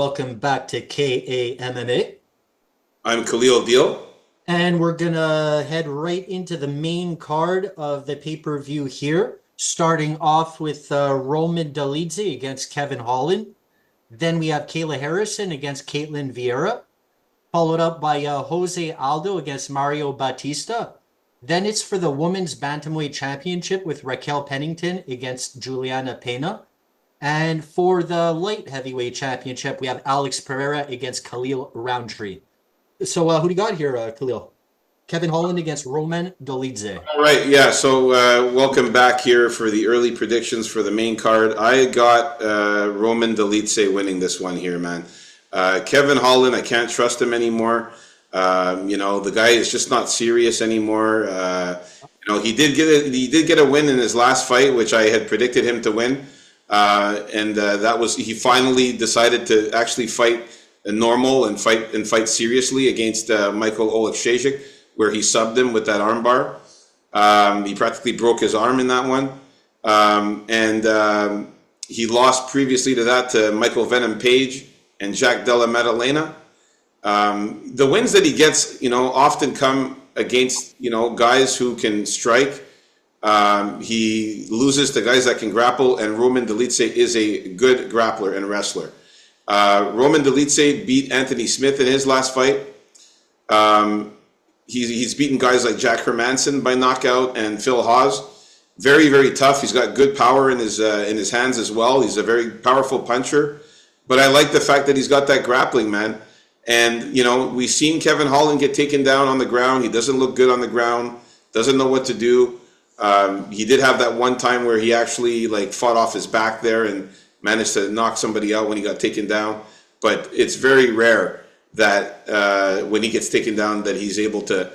welcome back to KAMMA. I'm Khalil Deal. And we're gonna head right into the main card of the pay-per-view here, starting off with Roman Dolidze against Kevin Holland. Then we have Kayla Harrison against Caitlin Vieira, followed up by Jose Aldo against Mario Batista. Then it's for the Women's Bantamweight Championship with Raquel Pennington against Juliana Pena. And for the light heavyweight championship, we have Alex Pereira against Khalil Roundtree. So who do you got here, Khalil? Kevin Holland against Roman Dolidze. All right, yeah. So welcome back here for the early predictions for the main card. I got Roman Dolidze winning this one here, man. Kevin Holland, I can't trust him anymore. The guy is just not serious anymore. He did get a win in his last fight, which I had predicted him to win. That was he finally decided to actually fight normal and fight seriously against Michael Oleksiejczuk, where he subbed him with that armbar. He practically broke his arm in that one, he lost previously to that to Michael Venom Page and Jack Della Maddalena. The wins that he gets, often come against guys who can strike. He loses to guys that can grapple, and Roman Dolidze is a good grappler and wrestler. Roman Dolidze beat Anthony Smith in his last fight. He's beaten guys like Jack Hermanson by knockout and Phil Hawes. Very, very tough. He's got good power in his hands as well. He's a very powerful puncher. But I like the fact that he's got that grappling, man. And, we've seen Kevin Holland get taken down on the ground. He doesn't look good on the ground, doesn't know what to do. He did have that one time where he actually fought off his back there and managed to knock somebody out when he got taken down. But it's very rare that when he gets taken down that he's able to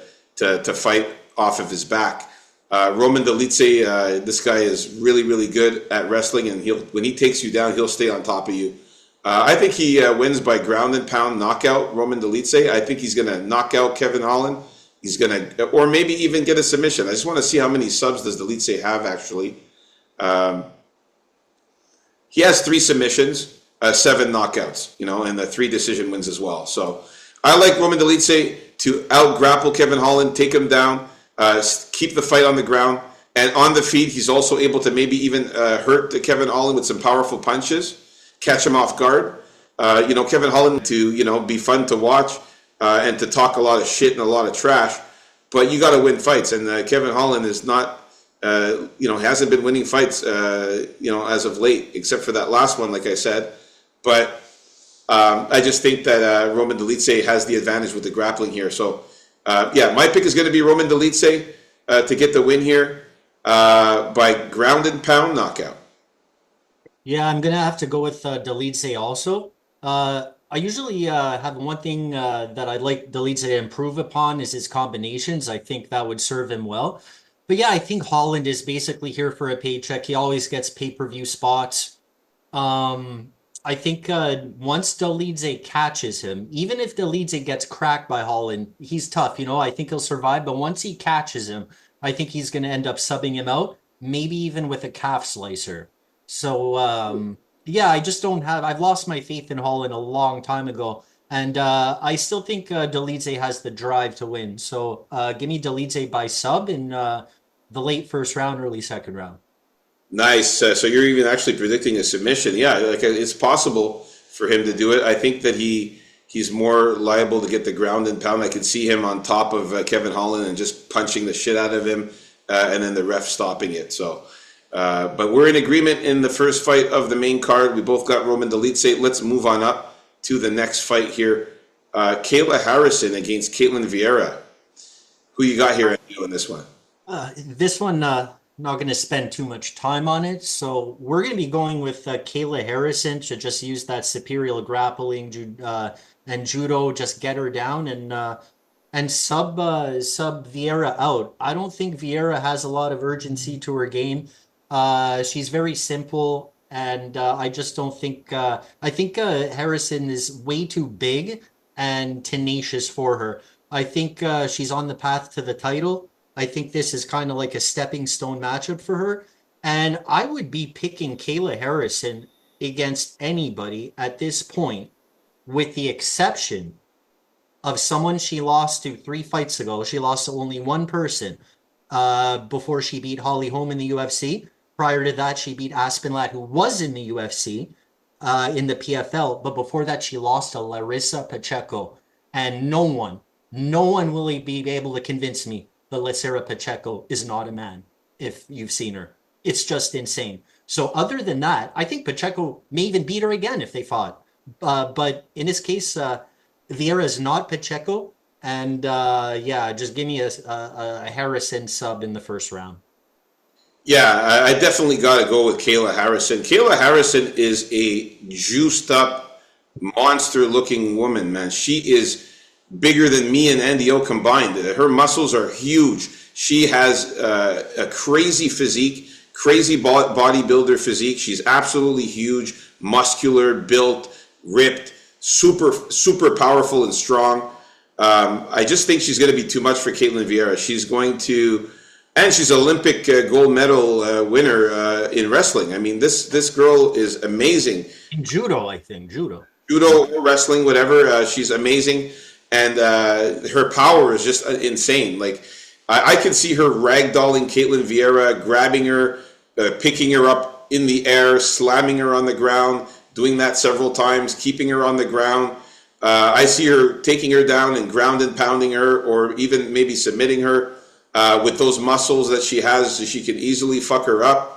fight off of his back. Roman Dolidze, this guy is really, really good at wrestling, and when he takes you down, he'll stay on top of you. I think he wins by ground and pound knockout, Roman Dolidze. I think he's going to knock out Kevin Holland. He's going to, or maybe even get a submission. I just want to see how many subs does Dolidze have, actually. He has 3 submissions, 7 knockouts, and the 3 decision wins as well. So I like Roman Dolidze to out-grapple Kevin Holland, take him down, keep the fight on the ground. And on the feet, he's also able to maybe even hurt Kevin Holland with some powerful punches, catch him off guard. Kevin Holland to, be fun to watch. And to talk a lot of shit and a lot of trash, but you got to win fights. And Kevin Holland is not, hasn't been winning fights, as of late, except for that last one, like I said. But I just think that Roman Dolidze has the advantage with the grappling here. So, my pick is going to be Roman Dolidze to get the win here by ground and pound knockout. Yeah, I'm gonna have to go with Dolidze also. I usually have one thing that I'd like Dolidze to improve upon is his combinations. I think that would serve him well. But yeah, I think Holland is basically here for a paycheck. He always gets pay-per-view spots. I think once Dolidze catches him, even if Dolidze gets cracked by Holland, he's tough, I think he'll survive. But once he catches him, I think he's going to end up subbing him out, maybe even with a calf slicer. So, yeah, I just don't have. I've lost my faith in Holland a long time ago, and I still think Dolidze has the drive to win. So give me Dolidze by sub in the late first round, early second round. Nice. So you're even actually predicting a submission. Yeah, it's possible for him to do it. I think that he's more liable to get the ground and pound. I could see him on top of Kevin Holland and just punching the shit out of him, and then the ref stopping it. So. But we're in agreement in the first fight of the main card. We both got Roman Dolidze. Let's move on up to the next fight here. Kayla Harrison against Caitlin Vieira. Who you got here in this one? This one, not going to spend too much time on it. So we're going to be going with Kayla Harrison to just use that superior grappling and judo, just get her down and sub Vieira out. I don't think Vieira has a lot of urgency to her game. She's very simple, and I just don't think. I think Harrison is way too big and tenacious for her. I think she's on the path to the title. I think this is kind of like a stepping stone matchup for her. And I would be picking Kayla Harrison against anybody at this point with the exception of someone she lost to 3 fights ago. She lost to only one person before she beat Holly Holm in the UFC. Prior to that, she beat Aspen Ladd, who was in the UFC in the PFL. But before that, she lost to Larissa Pacheco. And no one will be able to convince me that Larissa Pacheco is not a man if you've seen her. It's just insane. So other than that, I think Pacheco may even beat her again if they fought. But in this case, Vieira is not Pacheco. And yeah, just give me a Harrison sub in the first round. Yeah, I definitely got to go with Kayla Harrison. Kayla Harrison is a juiced up, monster looking woman, man. She is bigger than me and Andy O combined. Her muscles are huge. She has a crazy physique, crazy bodybuilder physique. She's absolutely huge, muscular, built, ripped, super powerful and strong. I just think she's going to be too much for Caitlin Vieira. She's going to, and she's an Olympic gold medal winner in wrestling. I mean, this girl is amazing. In judo, I think Judo, wrestling, whatever. She's amazing, and her power is just insane. Like I can see her ragdolling Caitlin Vieira, grabbing her, picking her up in the air, slamming her on the ground, doing that several times, keeping her on the ground. I see her taking her down and ground and pounding her, or even maybe submitting her with those muscles that she has. So she can easily fuck her up.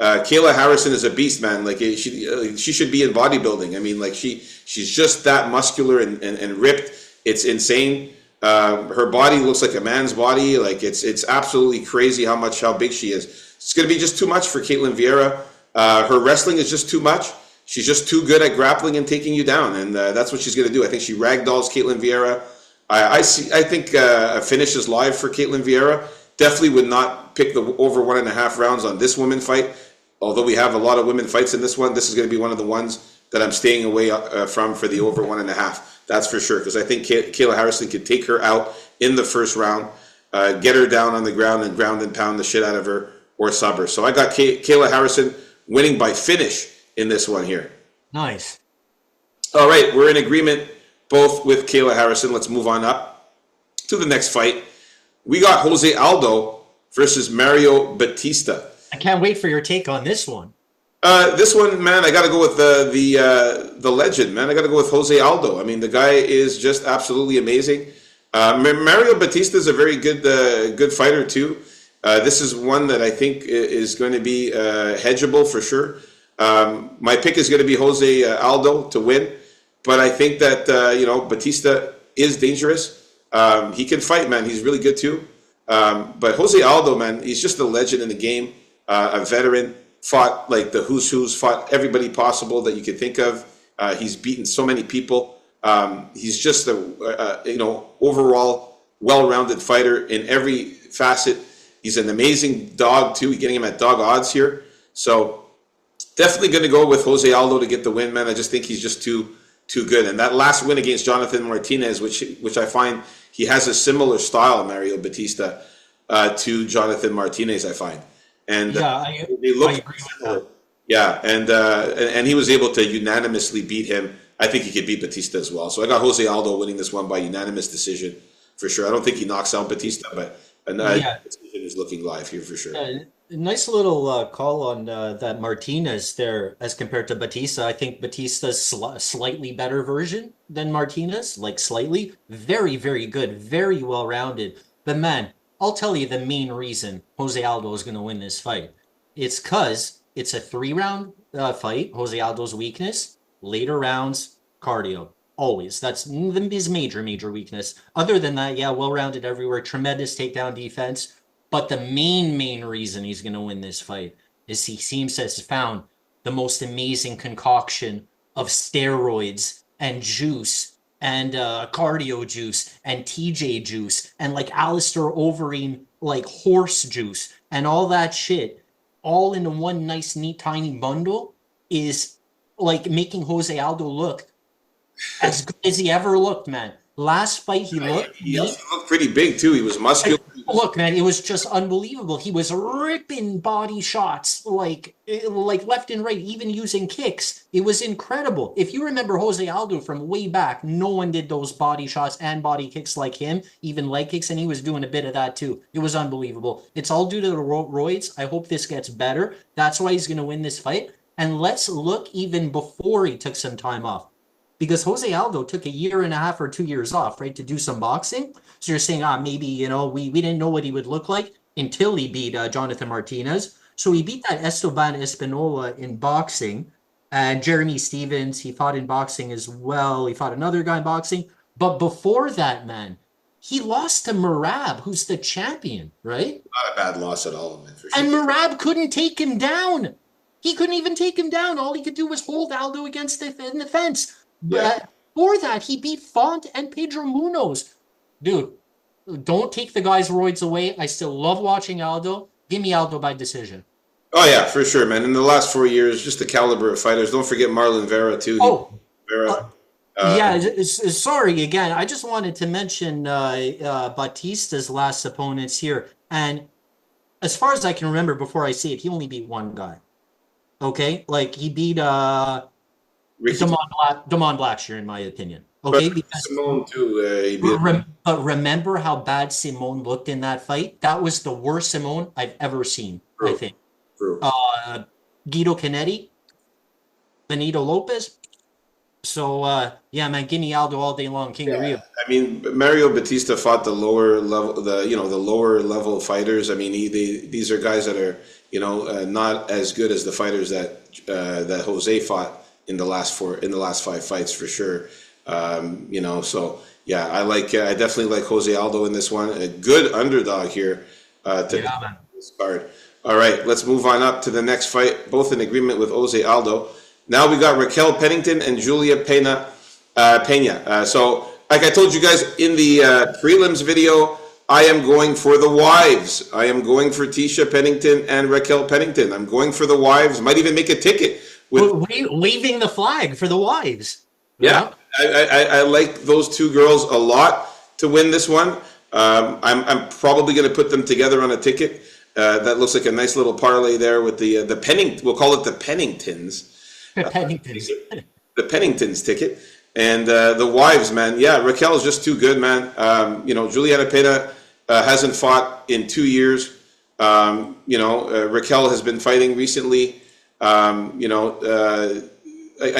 Kayla Harrison is a beast, man. Like she should be in bodybuilding. I mean, like she's just that muscular and ripped. It's insane. Her body looks like a man's body. Like it's absolutely crazy how big she is. It's going to be just too much for Caitlin Vieira. Her wrestling is just too much. She's just too good at grappling and taking you down, and that's what she's going to do. I think she ragdolls Caitlin Vieira. I think a finish is live for Caitlin Vieira. Definitely would not pick the over 1.5 rounds on this woman fight. Although we have a lot of women fights in this one, this is going to be one of the ones that I'm staying away from for the over 1.5. That's for sure, because I think Kayla Harrison could take her out in the first round, get her down on the ground and pound the shit out of her or sub her. So I got Kayla Harrison winning by finish in this one here. Nice. All right, we're in agreement both with Kayla Harrison. Let's move on up to the next fight. We got Jose Aldo versus Mario Batista. I can't wait for your take on this one. This one, man, I got to go with the legend, man. I got to go with Jose Aldo. I mean, the guy is just absolutely amazing. Mario Batista is a very good fighter too. This is one that I think is going to be hedgeable for sure. My pick is going to be Jose Aldo to win, but I think that Batista is dangerous. He can fight, man. He's really good too. But Jose Aldo, man, he's just a legend in the game. A veteran, fought like the who's who's, fought everybody possible that you could think of. He's beaten so many people. He's just a overall well-rounded fighter in every facet. He's an amazing dog too. You're getting him at dog odds here, so definitely going to go with Jose Aldo to get the win, man. I just think he's just too good. And that last win against Jonathan Martinez, which I find he has a similar style, Mario Batista, to Jonathan Martinez, I find. And yeah, they look I agree with that. Yeah, and he was able to unanimously beat him. I think he could beat Batista as well. So I got Jose Aldo winning this one by unanimous decision for sure. I don't think he knocks out Batista, but decision is looking live here for sure. Nice little call on that Martinez there as compared to Batista. I think Batista's slightly better version than Martinez, like slightly. Very, very good, very well rounded. But man, I'll tell you the main reason Jose Aldo is going to win this fight. It's because it's a 3-round fight. Jose Aldo's weakness, later rounds, cardio. Always. That's his major weakness. Other than that, yeah, well-rounded everywhere. Tremendous takedown defense. But the main reason he's going to win this fight is he seems to have found the most amazing concoction of steroids and juice and cardio juice and TJ juice and like Alistair Overeem like horse juice and all that shit all into one nice neat tiny bundle is like making Jose Aldo look as good as he ever looked, man. Last fight he looked He also looked pretty big too. He was muscular. Look, man, it was just unbelievable. He was ripping body shots like left and right, even using kicks. It was incredible. If you remember Jose Aldo from way back, no one did those body shots and body kicks like him, even leg kicks, and he was doing a bit of that too. It was unbelievable. It's all due to the roids. I hope this gets better. That's why he's going to win this fight. And let's look even before he took some time off. Because Jose Aldo took a year and a half or 2 years off, right, to do some boxing. So you're saying, maybe, we didn't know what he would look like until he beat Jonathan Martinez. So he beat that Esteban Espinola in boxing, and Jeremy Stevens, he fought in boxing as well. He fought another guy in boxing. But before that, man, he lost to Merab, who's the champion, right? Not a bad loss at all, man, for sure. And Merab couldn't take him down. He couldn't even take him down. All he could do was hold Aldo against in the fence. Yeah. Before that, he beat Font and Pedro Munoz. Dude, don't take the guy's roids away. I still love watching Aldo. Give me Aldo by decision. Oh yeah, for sure, man. In the last 4 years, just the caliber of fighters. Don't forget Marlon Vera too. Vera. Sorry again. I just wanted to mention Batista's last opponents here. And as far as I can remember before I say it, he only beat one guy. Okay? Like, he beat Damon Blackshear, in my opinion. Okay? But because Simone too. But remember how bad Simone looked in that fight? That was the worst Simone I've ever seen, True. I think. True. Guido Canetti, Benito Lopez. So, man, give me Aldo all day long, King of Rio. I mean, Mario Batista fought the lower level, the lower level fighters. I mean, these are guys that are, not as good as the fighters that Jose fought in the last 5 fights for sure. So yeah, I definitely like Jose Aldo in this one. A good underdog here to this card. All right, let's move on up to the next fight. Both in agreement with Jose Aldo. Now we got Raquel Pennington and Julia Pena. So, like I told you guys in the prelims video, I am going for the wives. I am going for Tisha Pennington and Raquel Pennington. I'm going for the wives. Might even make a ticket with waving the flag for the wives. Yeah, I like those two girls a lot to win this one. I'm probably going to put them together on a ticket. That looks like a nice little parlay there with the Pennington. We'll call it the Penningtons. Penningtons. The Penningtons ticket. And the wives, man. Yeah, Raquel's just too good, man. Juliana Pena hasn't fought in 2 years. Raquel has been fighting recently. I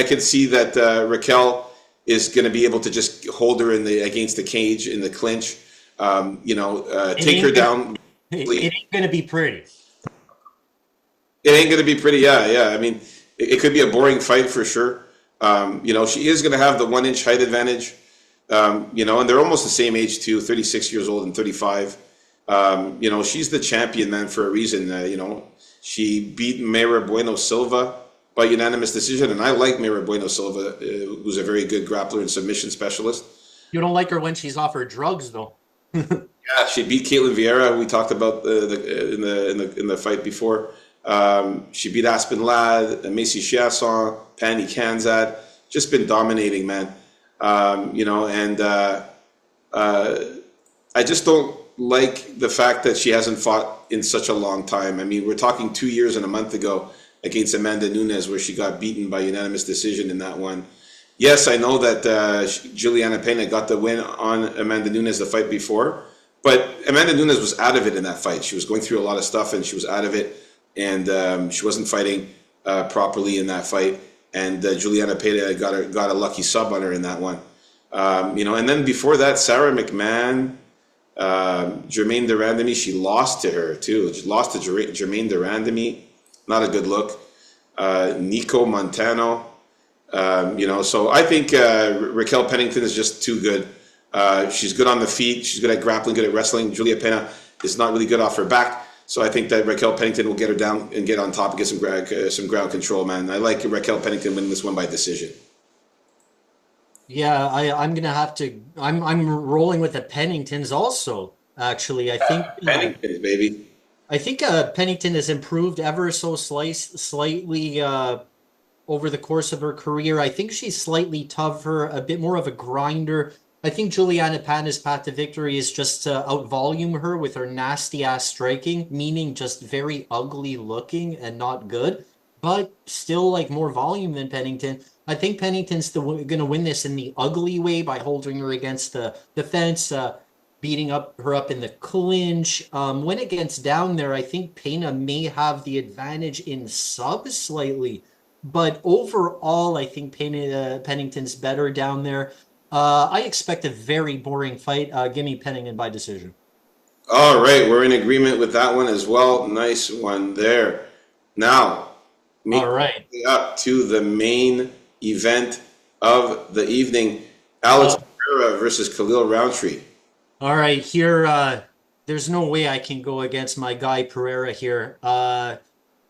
can see that Raquel is going to be able to just hold her against the cage in the clinch. Take her down. It ain't going to be pretty. It ain't going to be pretty. Yeah. I mean, it could be a boring fight for sure. She is going to have the 1 inch height advantage. And they're almost the same age too, 36 years old and 35. She's the champion, man, for a reason. She beat Mayra Bueno Silva by unanimous decision, and I like Mayra Bueno Silva, who's a very good grappler and submission specialist. You don't like her when she's off her drugs, though. Yeah, she beat Caitlin Vieira, who we talked about in the fight before. She beat Aspen Ladd, Macy Chiasson, Pani Kanzad. Just been dominating, man. I just don't like the fact that she hasn't fought in such a long time. I mean, we're talking 2 years and a month ago against Amanda Nunes, where she got beaten by unanimous decision in that one. Yes, I know that Juliana Pena got the win on Amanda Nunes the fight before, but Amanda Nunes was out of it in that fight. She was going through a lot of stuff, and she was out of it, and she wasn't fighting properly in that fight. And Juliana Pena got a lucky sub on her in that one. And then before that, Sarah McMahon, Jermaine Durandamy, she lost to her too. She lost to Jermaine Durandamy. Not a good look. Nico Montano. So I think Raquel Pennington is just too good. She's good on the feet. She's good at grappling, good at wrestling. Julia Pena is not really good off her back. So I think that Raquel Pennington will get her down and get on top and get some ground control, man. I like Raquel Pennington winning this one by decision. Yeah, I'm gonna have to. I'm rolling with the Penningtons also. Actually, I think Pennington, baby. I think Pennington has improved ever so slightly over the course of her career. I think she's slightly tougher, a bit more of a grinder. I think Juliana Pana's path to victory is just to outvolume her with her nasty ass striking, meaning just very ugly looking and not good, but still like more volume than Pennington. I think Pennington's going to win this in the ugly way by holding her against the fence, beating her up in the clinch. When it gets down there, I think Pena may have the advantage in sub slightly, but overall, I think Pennington's better down there. I expect a very boring fight. Give me Pennington by decision. All right, we're in agreement with that one as well. Nice one there. Now, make All right. up to the main event of the evening. Alex Pereira versus Khalil Roundtree. All right. Here, there's no way I can go against my guy Pereira here.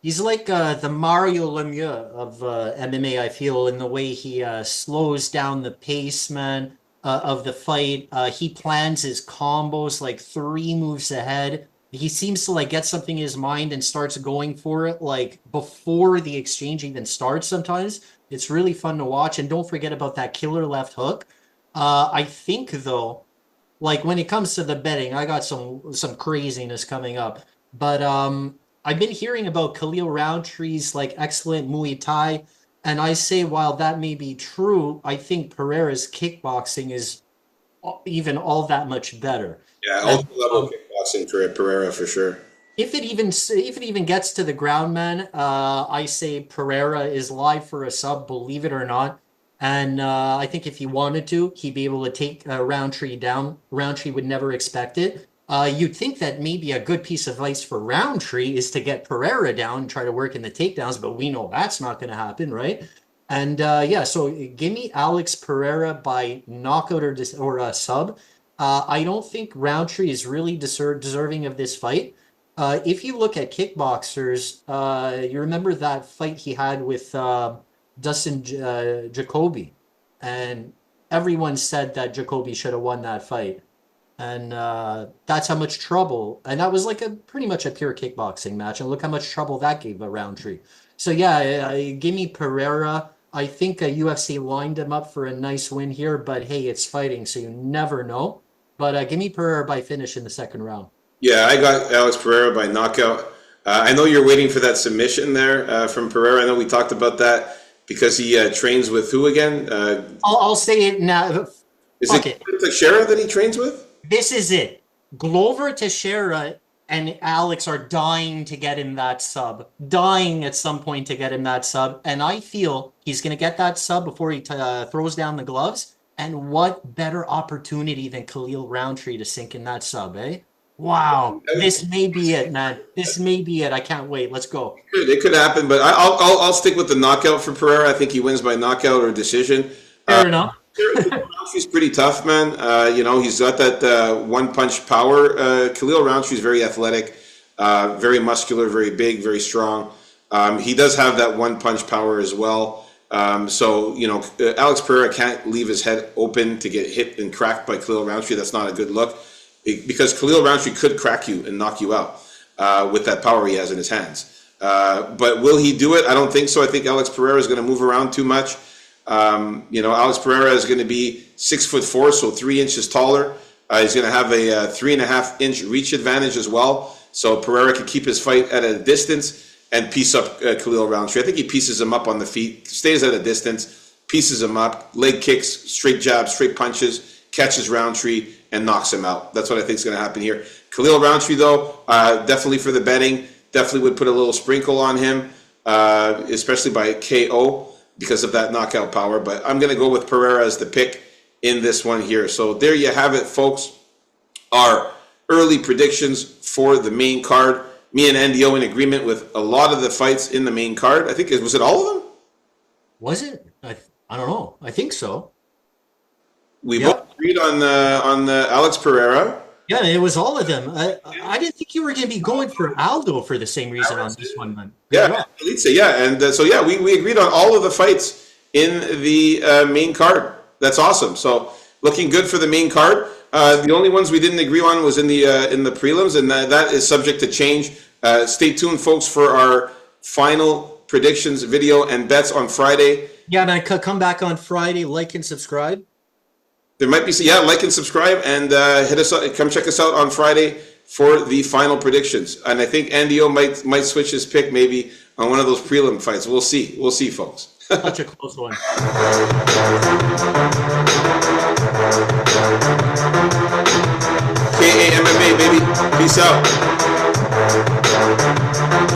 He's like the Mario Lemieux of MMA, I feel, in the way he slows down the pace, man, of the fight. He plans his combos like 3 moves ahead. He seems to like get something in his mind and starts going for it like before the exchange even starts sometimes. It's really fun to watch. And don't forget about that killer left hook. I think though, like when it comes to the betting, I got some craziness coming up. But I've been hearing about Khalil Roundtree's like excellent Muay Thai, and I say while that may be true, I think Pereira's kickboxing is even all that much better. Yeah, And ultra level kickboxing for Pereira for sure. if it even gets to the ground, man, I say Pereira is live for a sub, believe it or not. And I think if he wanted to, he'd be able to take Roundtree down. Roundtree would never expect it. You'd think that maybe a good piece of advice for Roundtree is to get Pereira down and try to work in the takedowns, but we know that's not going to happen, right? And yeah, so give me Alex Pereira by knockout or a sub. I don't think Roundtree is really deserving of this fight. If you look at kickboxers, you remember that fight he had with Dustin Jacoby, and everyone said that Jacoby should have won that fight, and that's how much trouble. And that was like a pretty much a pure kickboxing match, and look how much trouble that gave a Roundtree. So yeah, give me Pereira. I think UFC lined him up for a nice win here, but hey, it's fighting, so you never know. But give me Pereira by finish in the second round. Yeah, I got Alex Pereira by knockout. I know you're waiting for that submission there from Pereira. I know we talked about that because he trains with who again? I'll say it now. Is Fuck it it. Teixeira that he trains with? This is it. Glover Teixeira and Alex are dying to get him that sub. Dying at some point to get him that sub. And I feel he's going to get that sub before he throws down the gloves. And what better opportunity than Khalil Roundtree to sink in that sub, eh? Wow. This may be it, man. This may be it. I can't wait. Let's go. It could happen, but I'll stick with the knockout for Pereira. I think he wins by knockout or decision. Fair enough. Roundtree's pretty tough, man. He's got that one punch power. Khalil Roundtree's very athletic, very muscular, very big, very strong. He does have that one punch power as well. Alex Pereira can't leave his head open to get hit and cracked by Khalil Roundtree. That's not a good look because Khalil Roundtree could crack you and knock you out with that power he has in his hands. But will he do it? I don't think so. I think Alex Pereira is going to move around too much. Alex Pereira is going to be 6'4", so 3 inches taller. He's going to have a 3.5-inch reach advantage as well. So Pereira can keep his fight at a distance and piece up Khalil Roundtree. I think he pieces him up on the feet, stays at a distance, pieces him up, leg kicks, straight jabs, straight punches, catches Roundtree, and knocks him out. That's what I think is going to happen here. Khalil Roundtree, though, definitely for the betting, definitely would put a little sprinkle on him, especially by KO because of that knockout power. But I'm going to go with Pereira as the pick in this one here. So there you have it, folks. Our early predictions for the main card. Me and NDO in agreement with a lot of the fights in the main card. I think was it all of them? Was it? I don't know. I think so. We both agreed on the Alex Pereira. Yeah, it was all of them. I didn't think you were going to be going for Aldo for the same reason on this one, man. Yeah, and we agreed on all of the fights in the main card. That's awesome. So looking good for the main card. The only ones we didn't agree on was in the prelims, and that is subject to change. Stay tuned, folks, for our final predictions video and bets on Friday. Yeah, man, come back on Friday, like and subscribe. There might be, yeah, like and subscribe, and hit us up, come check us out on Friday for the final predictions. And I think Andy O might switch his pick maybe on one of those prelim fights. We'll see, folks. Such a close one. KAMMA, baby. Peace out.